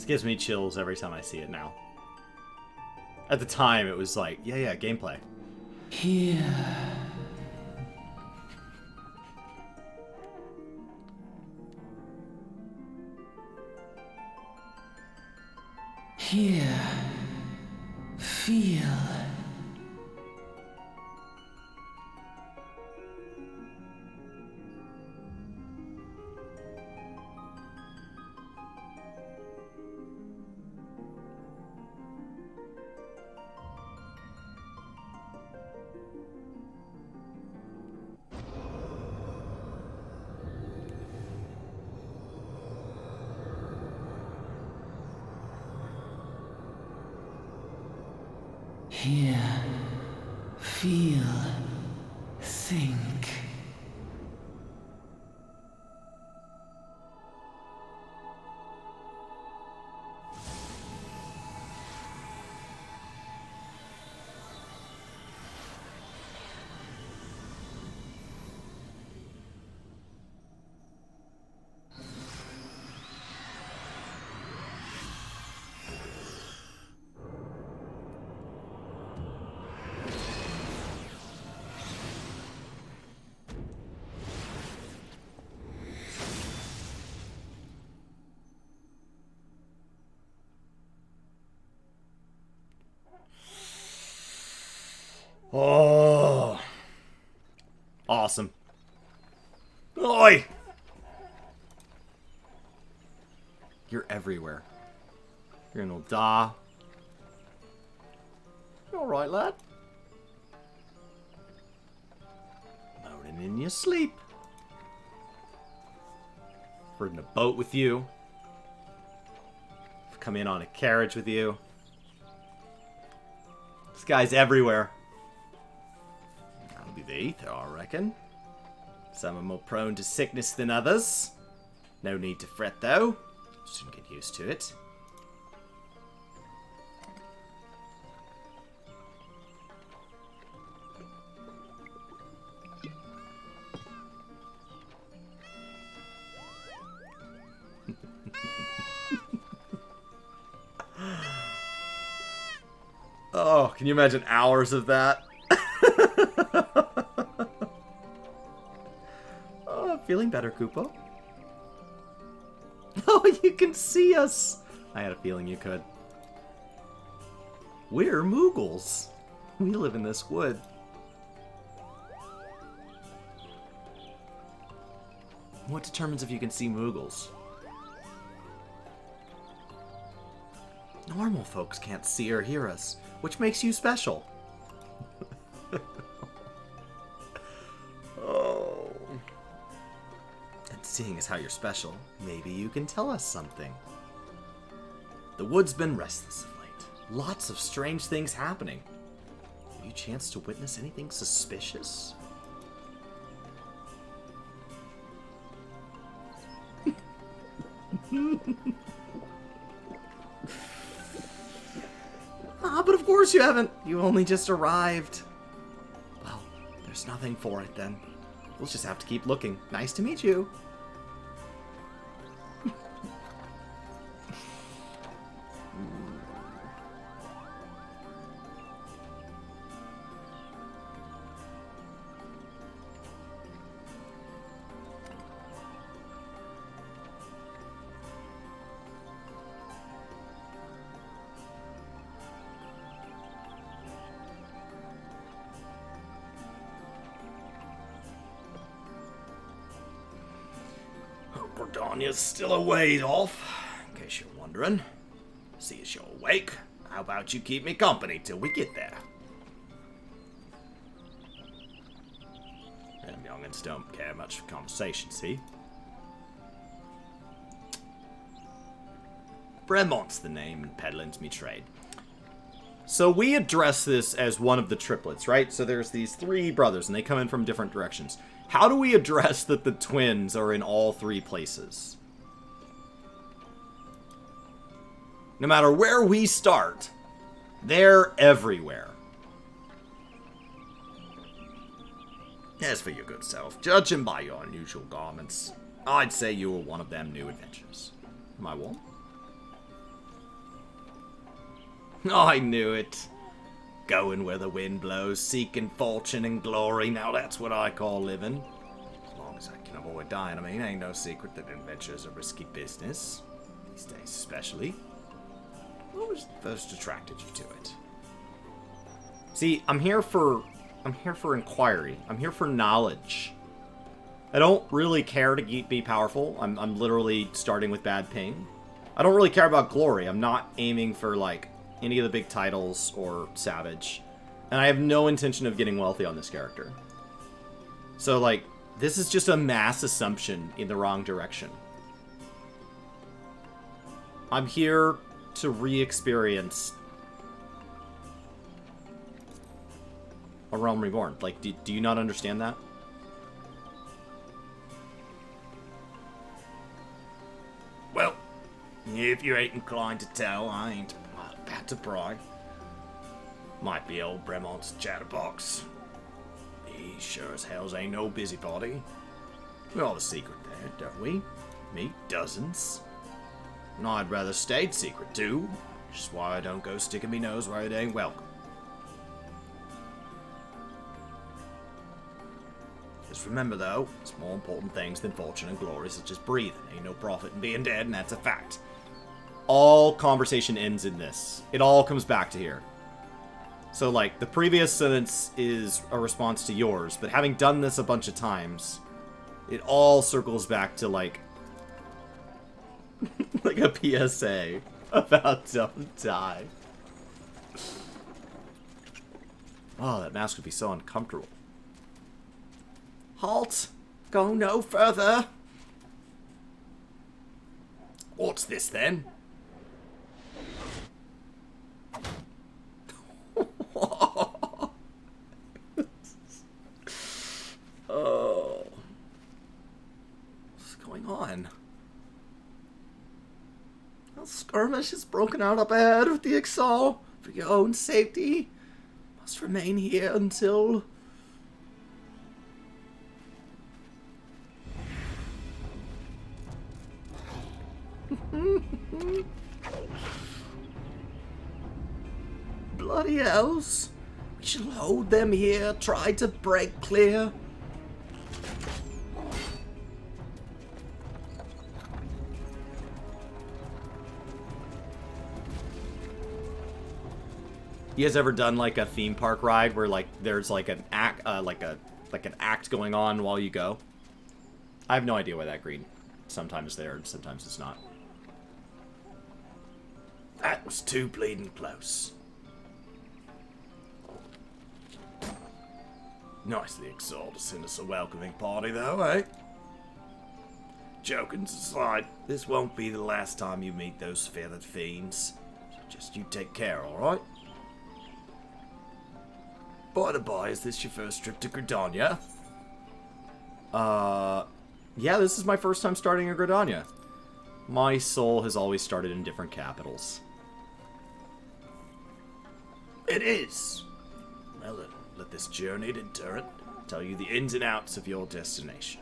This gives me chills every time I see it now. At the time, it was like, yeah, gameplay. Here. Here. Feel. Hear, feel, think. Oh. Awesome. Oi! You're everywhere. You're gonna die. You alright, lad? Moaning in your sleep. Ridden a boat with you. Come in on a carriage with you. This guy's everywhere. That'll be the ether, I reckon. Some are more prone to sickness than others. No need to fret, though. Soon get used to it. Oh, can you imagine hours of that? Oh, feeling better, Koopa. Oh, you can see us! I had a feeling you could. We're Moogles. We live in this wood. What determines if you can see Moogles? Normal folks can't see or hear us, which makes you special. Oh. And seeing as how you're special, maybe you can tell us something. The wood's been restless of late. Lots of strange things happening. Have you chanced to witness anything suspicious? But of course you haven't. You only just arrived. Well, there's nothing for it then. We'll just have to keep looking. Nice to meet you. Bordonia's still away, Dolph, in case you're wondering. See as you're awake, how about you keep me company till we get there? Them young'uns don't care much for conversation, see? Bremont's the name, and peddling's me trade. So we address this as one of the triplets, right? So there's these three brothers, and they come in from different directions. How do we address that the twins are in all three places? No matter where we start, they're everywhere. As for your good self, judging by your unusual garments, I'd say you were one of them new adventures. Am I one? I knew it. Going where the wind blows, seeking fortune and glory. Now that's what I call living. As long as I can avoid dying. I mean, ain't no secret that adventure's a risky business. These days especially. What was first attracted you to it? See, I'm here for inquiry. I'm here for knowledge. I don't really care to be powerful. I'm literally starting with bad ping. I don't really care about glory. I'm not aiming for, like, any of the big titles or Savage. And I have no intention of getting wealthy on this character. So, like, this is just a mass assumption in the wrong direction. I'm here to re-experience A Realm Reborn. Like, do you not understand that? Well, if you ain't inclined to tell, I ain't about to pry. Might be old Bremont's chatterbox. He sure as hell ain't no busybody. We all have a secret there, don't we? Me, dozens. And I'd rather stayed secret too. Just why I don't go sticking me nose where it ain't welcome. Just remember though, it's more important things than fortune and glory, such as breathing. Ain't no profit in being dead, and that's a fact. All conversation ends in this. It all comes back to here. So, like, the previous sentence is a response to yours, but having done this a bunch of times, it all circles back to, like, like a PSA about don't die. Oh, that mask would be so uncomfortable. Halt! Go no further! What's this, then? Oh. What's going on? A skirmish has broken out up ahead with the Exalt. For your own safety, must remain here until... Bloody hells. We shall hold them here, try to break clear. You guys ever done like a theme park ride where like there's like an act like an act going on while you go? I have no idea why that green sometimes there and sometimes it's not. That was too bleeding close. Nicely exalted to send us a welcoming party though, eh? Joking's aside, this won't be the last time you meet those feathered fiends. Just you take care, alright? By the by, is this your first trip to Gridania? Yeah, this is my first time starting in Gridania. My soul has always started in different capitals. It is! Well then, let this journeyed endurant tell you the ins and outs of your destination.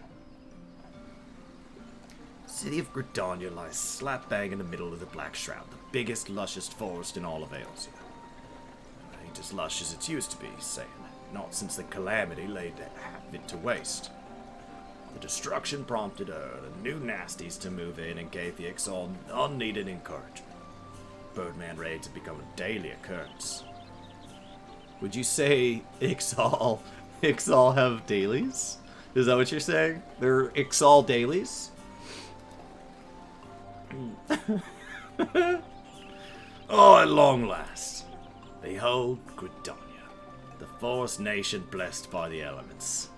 The city of Gridania lies slap bang in the middle of the Black Shroud, the biggest, lushest forest in all of Aelsia. Ain't as lush as it used to be, saying that. Not since the calamity laid half of it to waste. The destruction prompted the new nasties to move in and gave the Exalt unneeded encouragement. Birdman raids have become a daily occurrence. Would you say Ixal have dailies? Is that what you're saying? They're Ixal dailies? Oh, at long last. Behold Gridania, the forest nation blessed by the elements.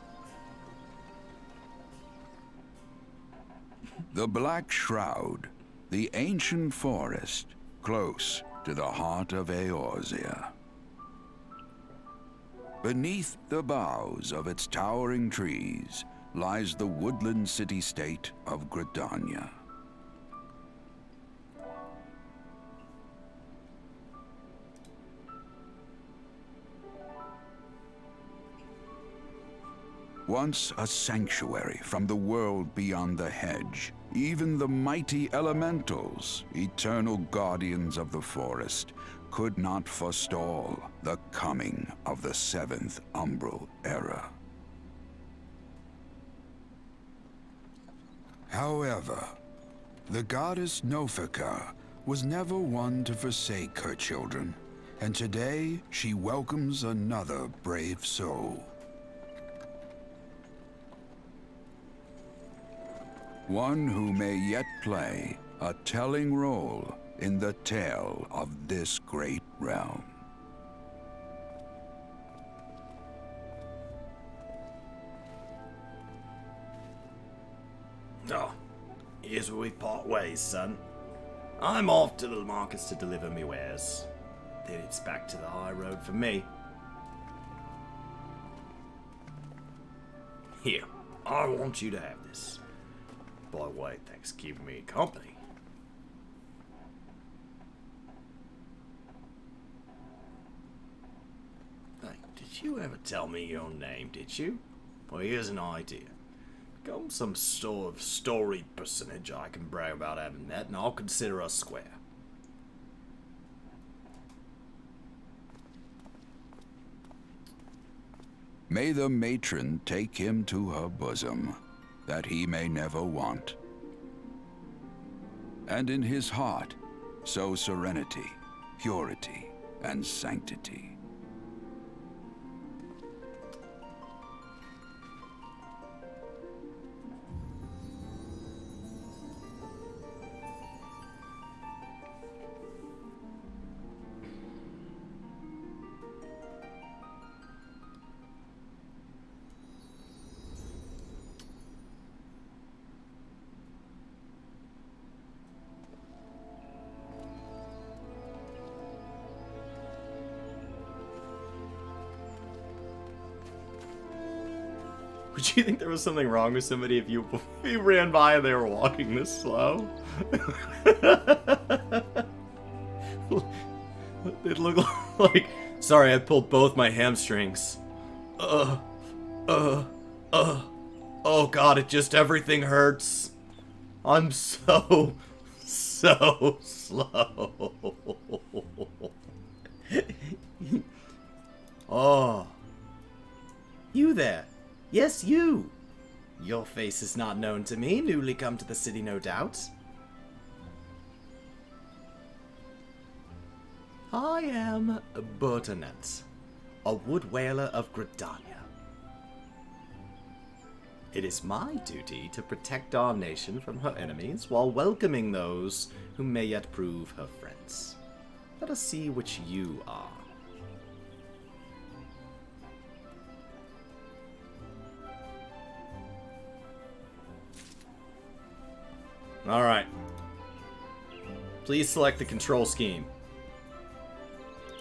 The Black Shroud, the ancient forest, close to the heart of Eorzea. Beneath the boughs of its towering trees lies the woodland city-state of Gridania. Once a sanctuary from the world beyond the hedge, even the mighty elementals, eternal guardians of the forest, could not forestall the coming of the seventh umbral era. However, the goddess Nofika was never one to forsake her children, and today she welcomes another brave soul. One who may yet play a telling role in the tale of this great realm. Oh, here's where we part ways, son. I'm off to the markets to deliver me wares. Then it's back to the high road for me. Here, I want you to have this. By the way, thanks for keeping me company. Hey, did you ever tell me your name, did you? Well, here's an idea. Become some sort of storied personage I can brag about having met, and I'll consider us square. May the matron take him to her bosom, that he may never want. And in his heart, sow serenity, purity, and sanctity. Would you think there was something wrong with somebody if you ran by and they were walking this slow? It looked like... Sorry, I pulled both my hamstrings. Oh god, it just... everything hurts. I'm so slow. Oh. You there. Yes, you! Your face is not known to me, newly come to the city, no doubt. I am Bertonet, a wood whaler of Gridania. It is my duty to protect our nation from her enemies while welcoming those who may yet prove her friends. Let us see which you are. Alright. Please select the control scheme.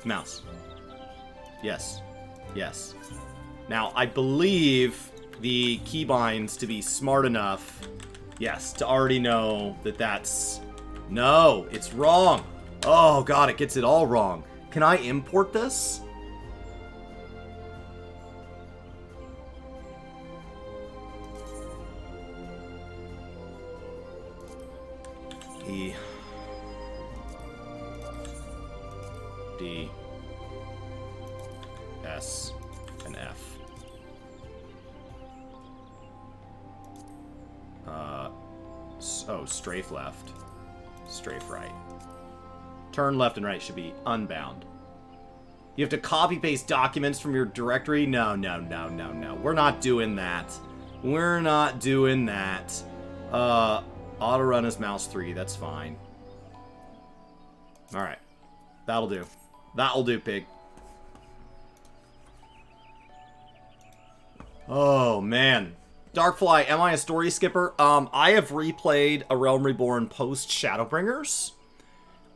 Mouse. Yes. Yes. Now, I believe the keybinds to be smart enough, yes, to already know that that's... No, it's wrong. Oh, God, it gets it all wrong. Can I import this? E D S and F. Oh, strafe left, strafe right. Turn left and right should be unbound. You have to copy paste documents from your directory? No. We're not doing that. We're not doing that. Auto run is mouse 3, that's fine. Alright. That'll do. That'll do, pig. Oh, man. Darkfly, am I a story skipper? I have replayed A Realm Reborn post Shadowbringers.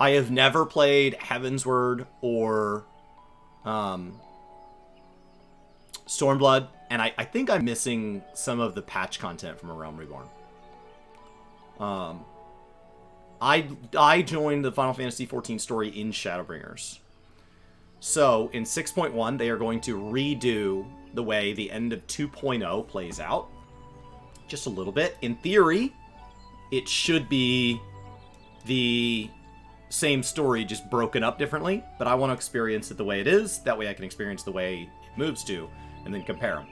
I have never played Heavensward or Stormblood, and I think I'm missing some of the patch content from A Realm Reborn. I joined the Final Fantasy XIV story in Shadowbringers. So, in 6.1, they are going to redo the way the end of 2.0 plays out. Just a little bit. In theory, it should be the same story, just broken up differently, but I want to experience it the way it is. That way I can experience the way it moves to, and then compare them.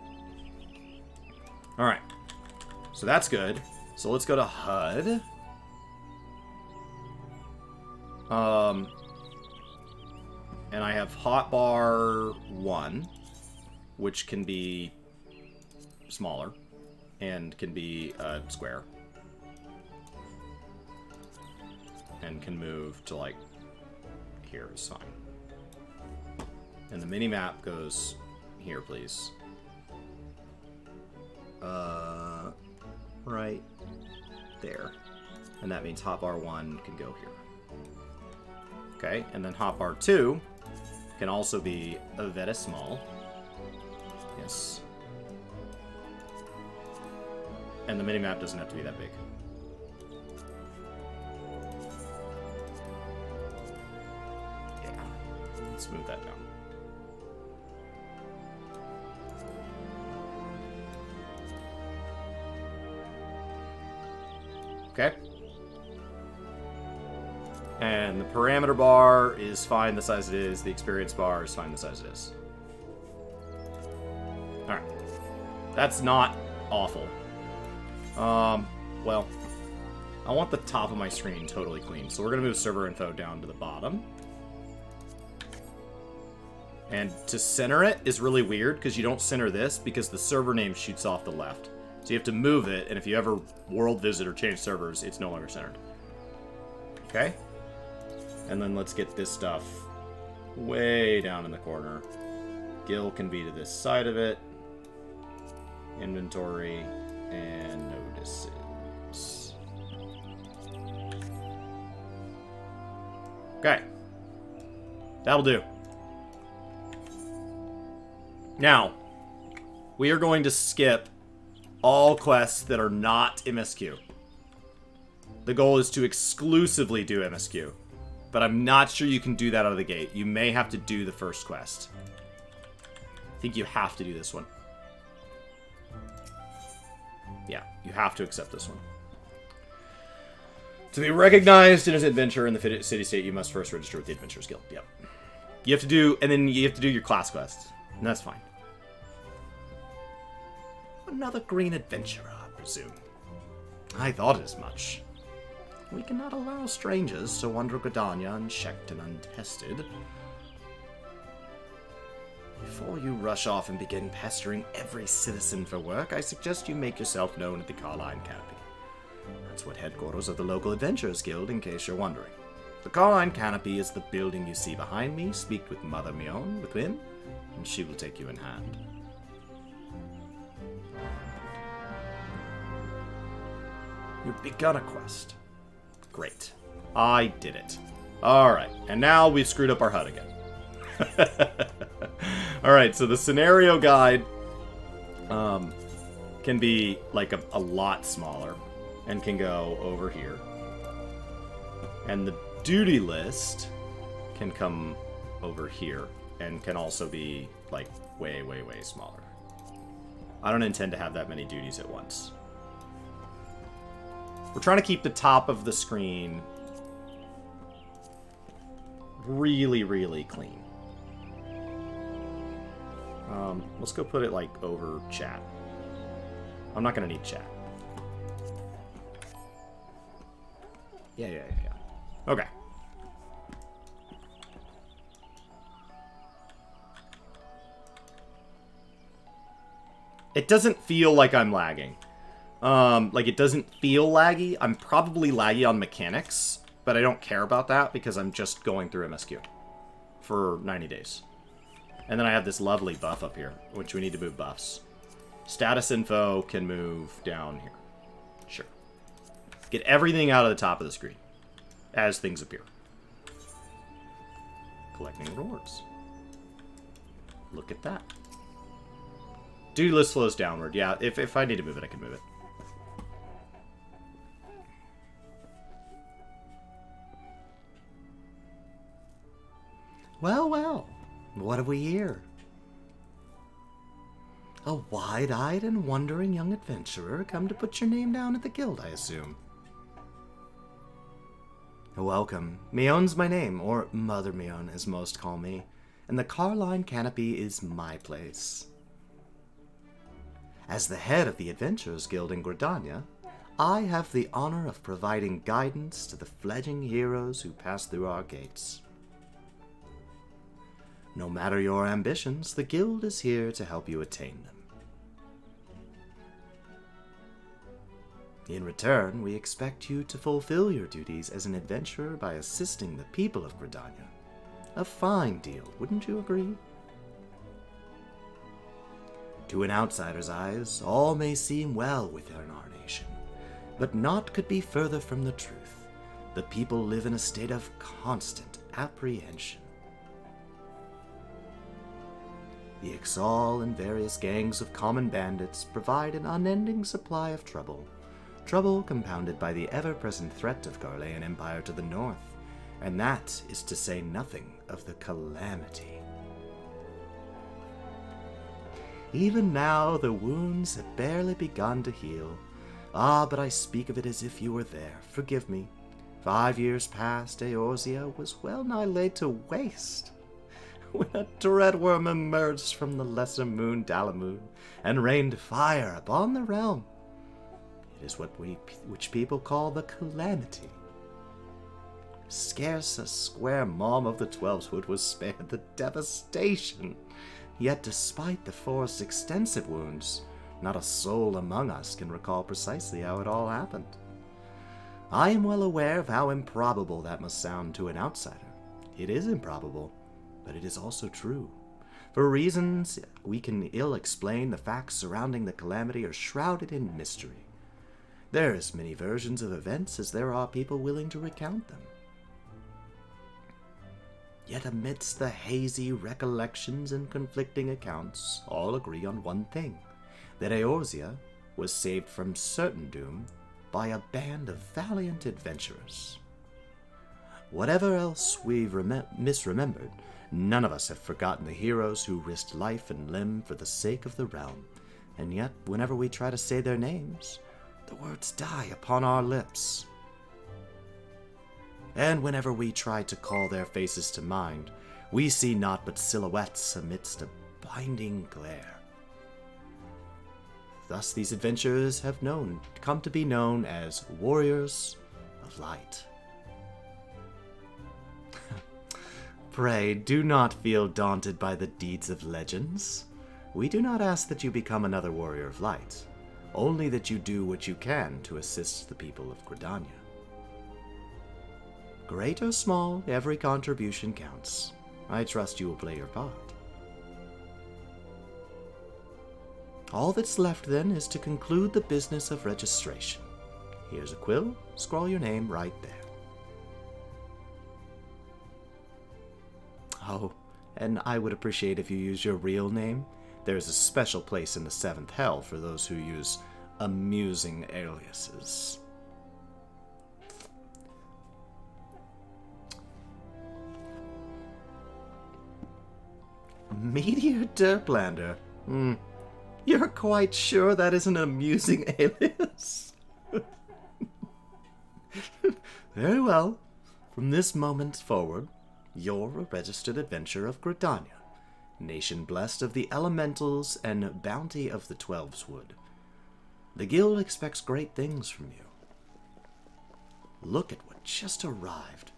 Alright. So that's good. So let's go to HUD. And I have hotbar 1, which can be smaller and can be a square. And can move to, like, here is fine. And the mini-map goes here, please. Right there. And that means hotbar 1 can go here. Okay, and then hotbar 2 can also be very small. Yes. And the mini-map doesn't have to be that big. Let's move that down. Okay. And the parameter bar is fine the size it is. The experience bar is fine the size it is. Alright. That's not awful. Well, I want the top of my screen totally clean. So we're going to move server info down to the bottom. And to center it is really weird because you don't center this because the server name shoots off the left. So you have to move it, and if you ever world visit or change servers, it's no longer centered. Okay? And then let's get this stuff way down in the corner. Gil can be to this side of it. Inventory and notices. Okay. That'll do. Now, we are going to skip all quests that are not MSQ. The goal is to exclusively do MSQ. But I'm not sure you can do that out of the gate. You may have to do the first quest. I think you have to do this one. Yeah, you have to accept this one. To be recognized in an adventure in the city-state, you must first register with the Adventurers Guild. Yep. You have to do, and then you have to do your class quests. And that's fine. Another green adventurer, I presume. I thought as much. We cannot allow strangers to wander Gridania unchecked and untested. Before you rush off and begin pestering every citizen for work, I suggest you make yourself known at the Carline Canopy. That's what headquarters of the local Adventurers Guild, in case you're wondering. The Carline Canopy is the building you see behind me. Speak with Mother Mion within, and she will take you in hand. You've begun a quest. Great. I did it. Alright, and now we've screwed up our HUD again. Alright, so the scenario guide can be like a lot smaller and can go over here. And the duty list can come over here and can also be like way, way, way smaller. I don't intend to have that many duties at once. We're trying to keep the top of the screen really, really clean. Let's go put it, like, over chat. I'm not going to need chat. Yeah. Okay. It doesn't feel like I'm lagging. Like, it doesn't feel laggy. I'm probably laggy on mechanics, but I don't care about that because I'm just going through MSQ for 90 days. And then I have this lovely buff up here, which we need to move buffs. Status info can move down here. Sure. Get everything out of the top of the screen as things appear. Collecting rewards. Look at that. Duty list flows downward. Yeah, if I need to move it, I can move it. Well, what have we here? A wide-eyed and wondering young adventurer come to put your name down at the guild, I assume. Welcome. Mion's my name, or Mother Mion as most call me, and the Carline Canopy is my place. As the head of the Adventurers Guild in Gridania, I have the honor of providing guidance to the fledgling heroes who pass through our gates. No matter your ambitions, the guild is here to help you attain them. In return, we expect you to fulfill your duties as an adventurer by assisting the people of Gridania. A fine deal, wouldn't you agree? To an outsider's eyes, all may seem well within our nation, but naught could be further from the truth. The people live in a state of constant apprehension. The Ixal and various gangs of common bandits provide an unending supply of trouble compounded by the ever-present threat of Garlean Empire to the north, and that is to say nothing of the calamity. Even now, the wounds have barely begun to heal. Ah, but I speak of it as if you were there. Forgive me. 5 years past, Eorzea was well nigh laid to waste, when a dreadworm emerged from the lesser moon Dalamoon and rained fire upon the realm. It is which people call the calamity. Scarce a square mom of the Twelveswood was spared the devastation. Yet despite the forest's extensive wounds, not a soul among us can recall precisely how it all happened. I am well aware of how improbable that must sound to an outsider. It is improbable, but it is also true. For reasons we can ill explain, the facts surrounding the calamity are shrouded in mystery. There are as many versions of events as there are people willing to recount them. Yet amidst the hazy recollections and conflicting accounts, all agree on one thing, that Eorzea was saved from certain doom by a band of valiant adventurers. Whatever else we've misremembered, none of us have forgotten the heroes who risked life and limb for the sake of the realm, and yet whenever we try to say their names, the words die upon our lips. And whenever we try to call their faces to mind, we see naught but silhouettes amidst a blinding glare. Thus these adventurers have come to be known as Warriors of Light. Pray, do not feel daunted by the deeds of legends. We do not ask that you become another Warrior of Light, only that you do what you can to assist the people of Gridania. Great or small, every contribution counts. I trust you will play your part. All that's left then is to conclude the business of registration. Here's a quill, scrawl your name right there. Oh, and I would appreciate if you use your real name. There's a special place in the 7th Hell for those who use amusing aliases. Meteor Derplander. You're quite sure that isn't an amusing alias? Very well. From this moment forward, you're a registered adventurer of Gridania, nation blessed of the elementals and bounty of the Twelveswood. The guild expects great things from you. Look at what just arrived.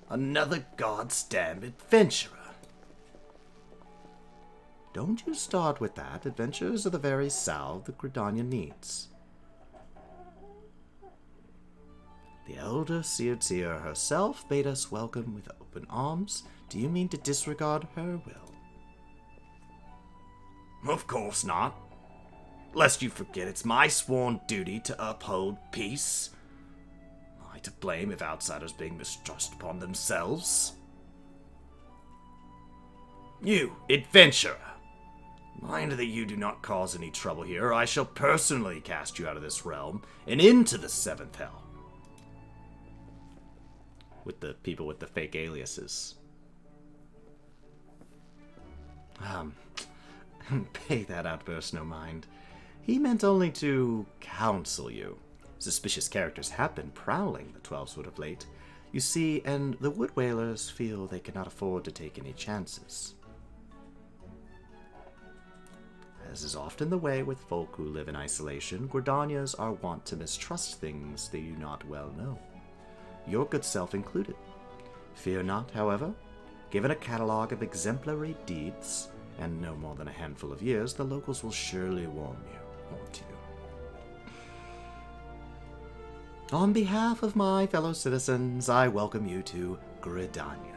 Another goddamn adventurer. Don't you start with that. Adventurers are the very salve that Gridania needs. The elder Seer herself bade us welcome with open arms. Do you mean to disregard her will? Of course not. Lest you forget, it's my sworn duty to uphold peace. Am I to blame if outsiders being mistrust upon themselves? You, adventurer! Mind that you do not cause any trouble here, or I shall personally cast you out of this realm and into the 7th Hell. With the people with the fake aliases. Pay that outburst no mind. He meant only to counsel you. Suspicious characters have been prowling the 12swood of late, you see, and the Wood Whalers feel they cannot afford to take any chances. As is often the way with folk who live in isolation, Gordanias are wont to mistrust things they do not well know, your good self included. Fear not, however. Given a catalogue of exemplary deeds, and no more than a handful of years, the locals will surely warn you, won't you? On behalf of my fellow citizens, I welcome you to Gridania.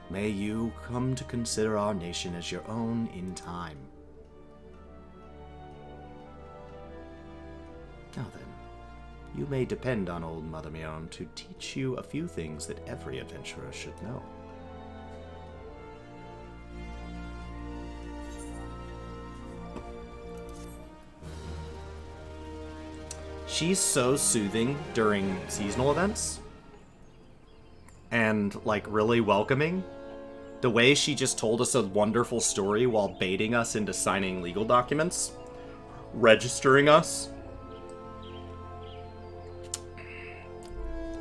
May you come to consider our nation as your own in time. Now then, you may depend on old Mother Mion to teach you a few things that every adventurer should know. She's so soothing during seasonal events. And, like, really welcoming. The way she just told us a wonderful story while baiting us into signing legal documents. Registering us.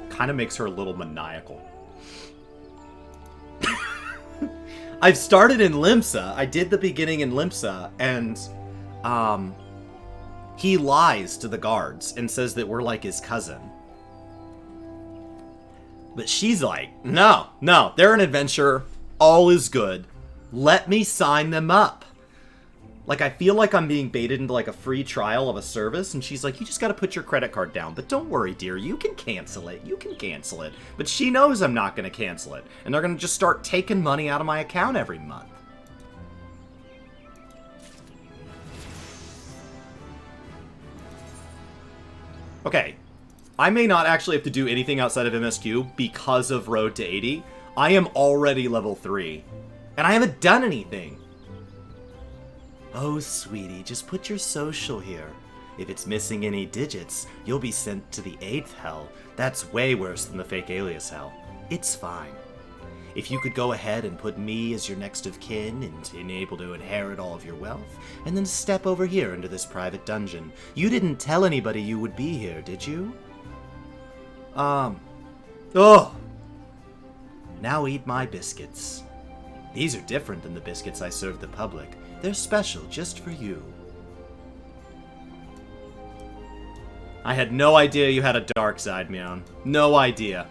Kind of makes her a little maniacal. I've started in Limsa. I did the beginning in Limsa, and, he lies to the guards and says that we're like his cousin. But she's like, no, they're an adventurer. All is good. Let me sign them up. Like, I feel like I'm being baited into, like, a free trial of a service, and she's like, you just gotta put your credit card down. But don't worry, dear, you can cancel it. You can cancel it. But she knows I'm not gonna cancel it. And they're gonna just start taking money out of my account every month. Okay, I may not actually have to do anything outside of MSQ because of Road to 80. I am already level 3, and I haven't done anything. Oh, sweetie, just put your social here. If it's missing any digits, you'll be sent to the 8th hell. That's way worse than the fake alias hell. It's fine. If you could go ahead and put me as your next of kin and enable to inherit all of your wealth, and then step over here into this private dungeon. You didn't tell anybody you would be here, did you? Oh. Now eat my biscuits. These are different than the biscuits I serve the public. They're special just for you. I had no idea you had a dark side, Mion. No idea.